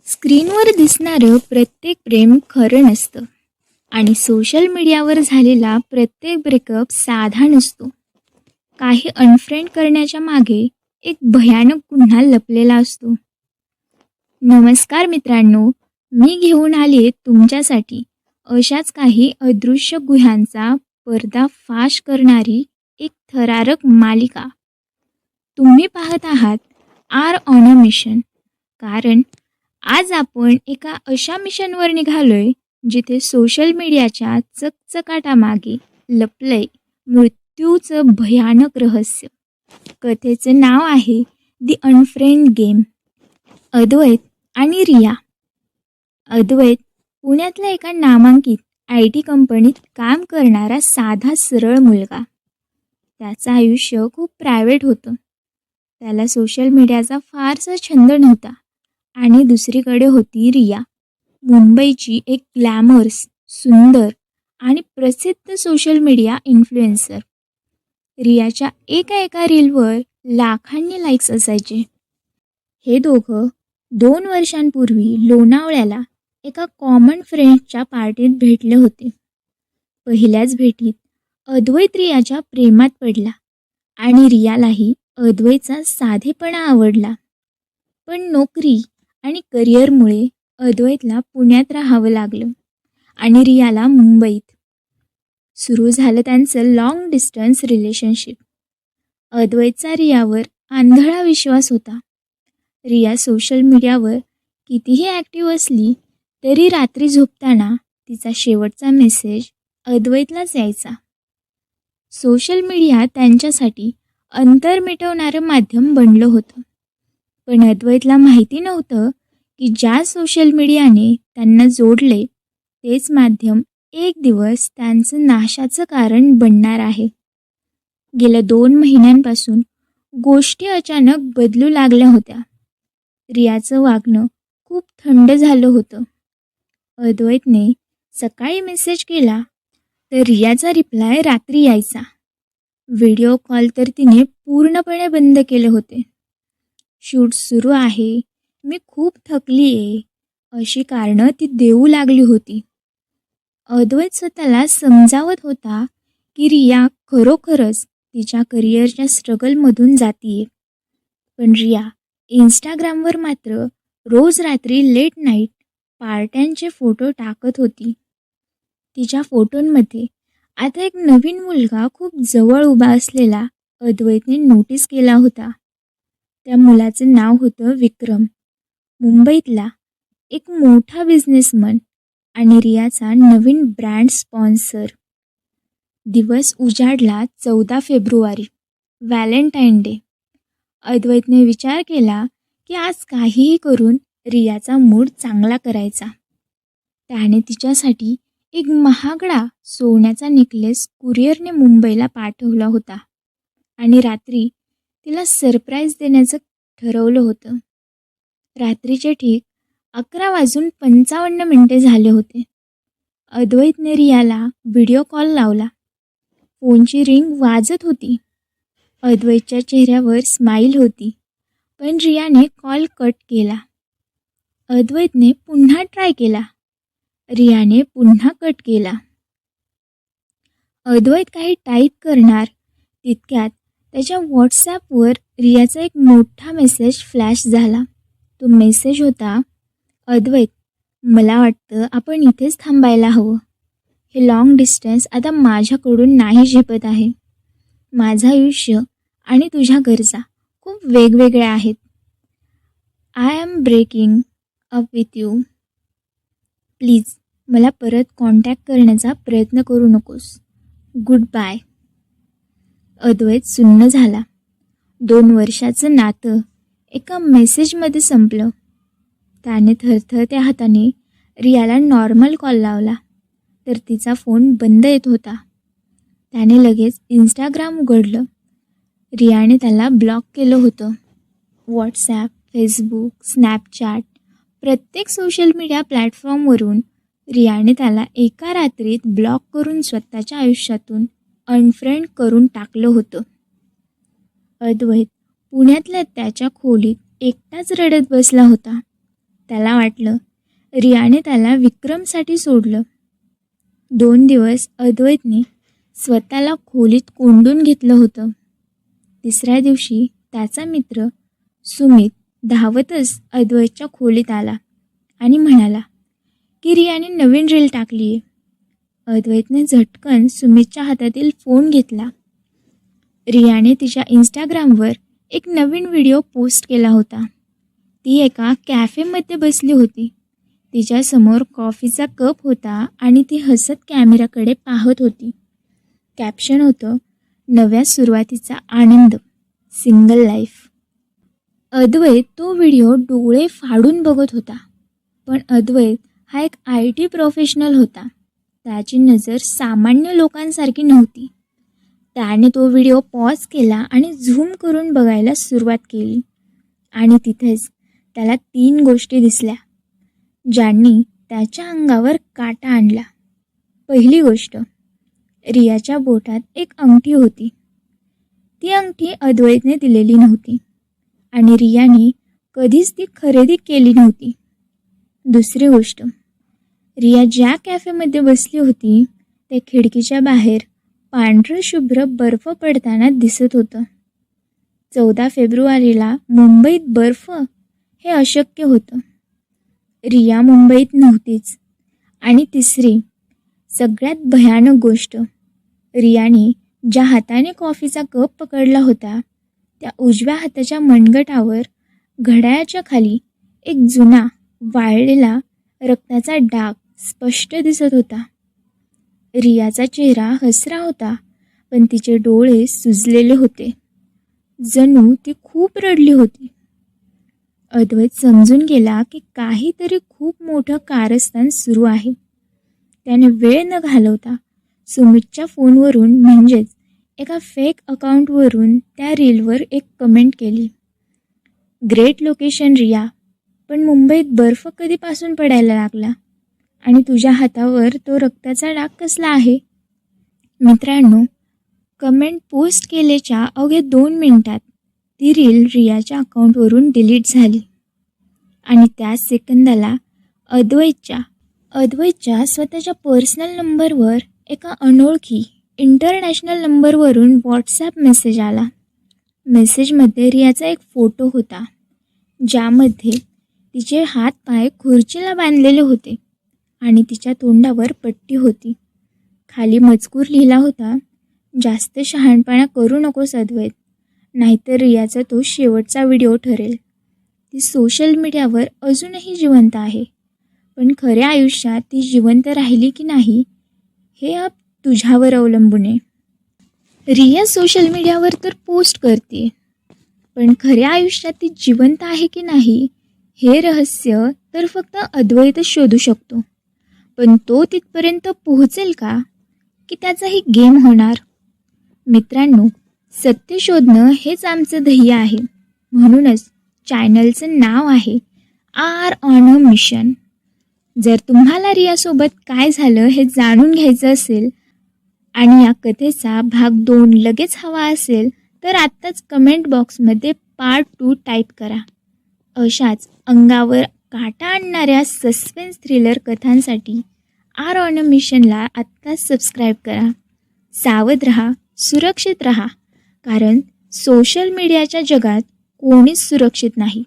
स्क्रीनवर दिसणारं प्रत्येक प्रेम खरं नसतं आणि सोशल मीडियावर झालेला प्रत्येक ब्रेकअप साधा नसतो. काही अनफ्रेंड करण्याच्या मागे एक भयानक गुन्हा लपलेला असतो. नमस्कार मित्रांनो, मी घेऊन आले तुमच्यासाठी अशाच काही अदृश्य गुह्यांचा पर्दाफाश करणारी एक थरारक मालिका. तुम्ही पाहत आहात आर ऑन अ मिशन, कारण आज आपण एका अशा मिशनवर निघालोय जिथे सोशल मीडियाच्या चकचकाटामागे लपलंय मृत्यूचं भयानक रहस्य. कथेचं नाव आहे दी अनफ्रेंड गेम. अद्वैत आणि रिया. अद्वैत पुण्यातल्या एका नामांकित IT कंपनीत काम करणारा साधा सरळ मुलगा. त्याचं आयुष्य खूप प्रायव्हेट होतं. त्याला सोशल मीडियाचा फारसा छंद नव्हता. आणि दुसरीकडे होती रिया, मुंबईची एक ग्लॅमर्स, सुंदर आणि प्रसिद्ध सोशल मीडिया इन्फ्लुएन्सर. रियाच्या एका रीलवर लाखांनी लाईक्स असायचे. हे दोघं 2 वर्षांपूर्वी लोणावळ्याला एका कॉमन फ्रेंड्सच्या पार्टीत भेटले होते. पहिल्याच भेटीत अद्वैत रियाच्या प्रेमात पडला आणि रियालाही अद्वैतचा साधेपणा आवडला. पण नोकरी आणि करिअरमुळे अद्वैतला पुण्यात राहावं लागलं आणि रियाला मुंबईत. सुरू झालं त्यांचं लॉंग डिस्टन्स रिलेशनशिप. अद्वैतचा रियावर आंधळा विश्वास होता. रिया सोशल मीडियावर कितीही ॲक्टिव्ह असली तरी रात्री झोपताना तिचा शेवटचा मेसेज अद्वैतलाच यायचा. सोशल मीडिया त्यांच्यासाठी अंतर मिटवणारं माध्यम बनलं होतं. पण अद्वैतला माहिती नव्हतं की ज्या सोशल मीडियाने त्यांना जोडले तेच माध्यम एक दिवस त्यांचं नाशाचं कारण बनणार आहे. गेल्या 2 महिन्यांपासून गोष्टी अचानक बदलू लागल्या होत्या. रियाचं वागणं खूप थंड झालं होतं. अद्वैतने सकाळी मेसेज केला तर रियाचा रिप्लाय रात्री यायचा. व्हिडिओ कॉल तर तिने पूर्णपणे बंद केले होते. शूट सुरू आहे, मी खूप थकली आहे, अशी कारणं ती देऊ लागली होती. अद्वैत स्वतःला समजावत होता की रिया खरोखरच तिच्या करिअरच्या स्ट्रगलमधून जातीये. पण रिया इंस्टाग्रामवर मात्र रोज रात्री लेट नाईट पार्ट्यांचे फोटो टाकत होती. तिच्या फोटोंमध्ये आता एक नवीन मुलगा खूप जवळ उभा असलेला अद्वैतने नोटीस केला होता. त्या मुलाचं नाव होतं विक्रम, मुंबईतला एक मोठा बिझनेसमन आणि रियाचा नवीन ब्रँड स्पॉन्सर. दिवस उजाडला 14 फेब्रुवारी, व्हॅलेंटाईन डे. अद्वैतने विचार केला की आज काहीही करून रियाचा मूड चांगला करायचा. त्याने तिच्यासाठी एक महागडा सोन्याचा नेकलेस कुरिअरने मुंबईला पाठवला होता आणि रात्री तिला सरप्राईज देण्याचं ठरवलं होतं. रात्रीचे ठीक 11:55 झाले होते. अद्वैतने रियाला व्हिडिओ कॉल लावला. फोनची रिंग वाजत होती. अद्वैतच्या चेहऱ्यावर स्माईल होती, पण रियाने कॉल कट केला. अद्वैतने पुन्हा ट्राय केला. रियाने पुन्हा कट केला. अद्वैत काही टाईप करणार तितक्यात त्याच्या व्हॉट्सॲपवर रियाचा एक मोठा मेसेज फ्लॅश झाला. तो मेसेज होता, अद्वैत, मला वाटतं आपण इथेच थांबायला हवं. हे लॉंग डिस्टन्स आता माझ्याकडून नाही झेपत आहे. माझं आयुष्य आणि तुझ्या गरजा खूप वेगवेगळ्या आहेत. I am breaking up with you. Please मला परत कॉन्टॅक्ट करण्याचा प्रयत्न करू नकोस. Good bye. अद्वैत सुन्न झाला. 2 वर्षाचं नातं एका मेसेजमध्ये संपलं. त्याने थरथरत्या हाताने रियाला नॉर्मल कॉल लावला तर तिचा फोन बंद येत होता. त्याने लगेच इंस्टाग्राम उघडलं. रियाने त्याला ब्लॉक केलं होतं. व्हॉट्सॲप, फेसबुक, स्नॅपचॅट, प्रत्येक सोशल मीडिया प्लॅटफॉर्मवरून रियाने त्याला एका रात्रीत ब्लॉक करून स्वतःच्या आयुष्यातून अनफ्रेंड करून टाकलं होतं. अद्वैत पुण्यातल्या त्याच्या खोलीत एकटाच रडत बसला होता. त्याला वाटलं रियाने त्याला विक्रमसाठी सोडलं. 2 दिवस अद्वैतने स्वतःला खोलीत कोंडून घेतलं होतं. तिसऱ्या दिवशी त्याचा मित्र सुमित धावतच अद्वैतच्या खोलीत आला आणि म्हणाला की रियाने नवीन रील टाकली आहे. अद्वैतने झटकन सुमितच्या हातातील फोन घेतला. रियाने तिच्या इंस्टाग्रामवर एक नवीन व्हिडिओ पोस्ट केला होता. ती एका कॅफेमध्ये बसली होती. तिच्यासमोर कॉफीचा कप होता आणि ती हसत कॅमेराकडे पाहत होती. कॅप्शन होतं, नव्या सुरुवातीचा आनंद, सिंगल लाईफ. अद्वैत तो व्हिडिओ डोळे फाडून बघत होता. पण अद्वैत हा एक IT प्रोफेशनल होता. त्याची नजर सामान्य लोकांसारखी नव्हती. त्याने तो व्हिडिओ पॉज केला आणि झूम करून बघायला सुरुवात केली. आणि तिथेच त्याला 3 गोष्टी दिसल्या ज्यांनी त्याच्या अंगावर काटा आणला. पहिली गोष्ट, रियाच्या बोटात एक अंगठी होती. ती अंगठी अद्वैतने दिलेली नव्हती आणि रियाने कधीच ती खरेदी केली नव्हती. दुसरी गोष्ट, रिया ज्या कॅफेमध्ये बसली होती त्या खिडकीच्या बाहेर पांढरं शुभ्र बर्फ पडताना दिसत होतं. 14 फेब्रुवारीला मुंबईत बर्फ हे अशक्य होतं. रिया मुंबईत नव्हतीच. आणि तिसरी, सगळ्यात भयानक गोष्ट, रियाने ज्या हाताने कॉफीचा कप पकडला होता त्या उजव्या हाताच्या मनगटावर घड्याळाच्या खाली एक जुना वाळलेला रक्ताचा डाग स्पष्ट दिसत होता. रियाचा चेहरा हसरा होता, पण तिचे डोळे सुजलेले होते. जणू ती खूप रडली होती. अद्वैत समजून गेला की काहीतरी खूप मोठं कारस्थान सुरू आहे. त्याने वेळ न घालवता सुमितच्या फोनवरून म्हणजेच एका फेक अकाउंटवरून त्या रीलवर एक कमेंट केली. ग्रेट लोकेशन रिया, पण मुंबईत बर्फ कधीपासून पडायला लागला आणि तुझ्या हातावर तो रक्ताचा डाग कसला आहे? मित्रांनो, कमेंट पोस्ट केल्याच्या अवघ्या 2 मिनिटात ती रील रियाच्या अकाउंटवरून डिलीट झाली आणि त्याच सेकंदाला अद्वैतच्या स्वतःच्या पर्सनल नंबरवर एका अनोळखी इंटरनॅशनल नंबरवरून व्हॉट्सॲप मेसेज आला. मेसेजमध्ये रियाचा एक फोटो होता ज्यामध्ये तिचे हात पाय खुर्चीला बांधलेले होते आणि तिच्या तोंडावर पट्टी होती. खाली मजकूर लिहिला होता, जास्त शहाणपणा करू नकोस अद्वैत, नाहीतर रियाचा तो शेवटचा व्हिडिओ ठरेल. ती सोशल मीडियावर अजूनही जिवंत आहे, पण खऱ्या आयुष्यात ती जिवंत राहिली की नाही हे अब तुझ्यावर अवलंबून आहे. रिया सोशल मीडियावर तर पोस्ट करते, पण खऱ्या आयुष्यात ती जिवंत आहे की नाही हे रहस्य तर फक्त अद्वैतच शोधू शकतो. पण तो तिथपर्यंत पोहोचेल का, की त्याचाही गेम होणार? मित्रांनो, सत्य शोधणं हेच आमचं ध्येय आहे. म्हणूनच चॅनलचं नाव आहे आर ऑन अ मिशन. जर तुम्हाला रियासोबत काय झालं हे जाणून घ्यायचं असेल आणि या कथेचा भाग 2 लगेच हवा असेल तर आत्ताच कमेंट बॉक्समध्ये पार्ट 2 टाईप करा. अशाच अंगावर काटा आणणाऱ्या सस्पेन्स थ्रिलर कथांसाठी आर ऑन अ मिशनला आत्ताच सबस्क्राईब करा. सावध रहा, सुरक्षित रहा, कारण सोशल मीडियाच्या जगात कोणीच सुरक्षित नाही.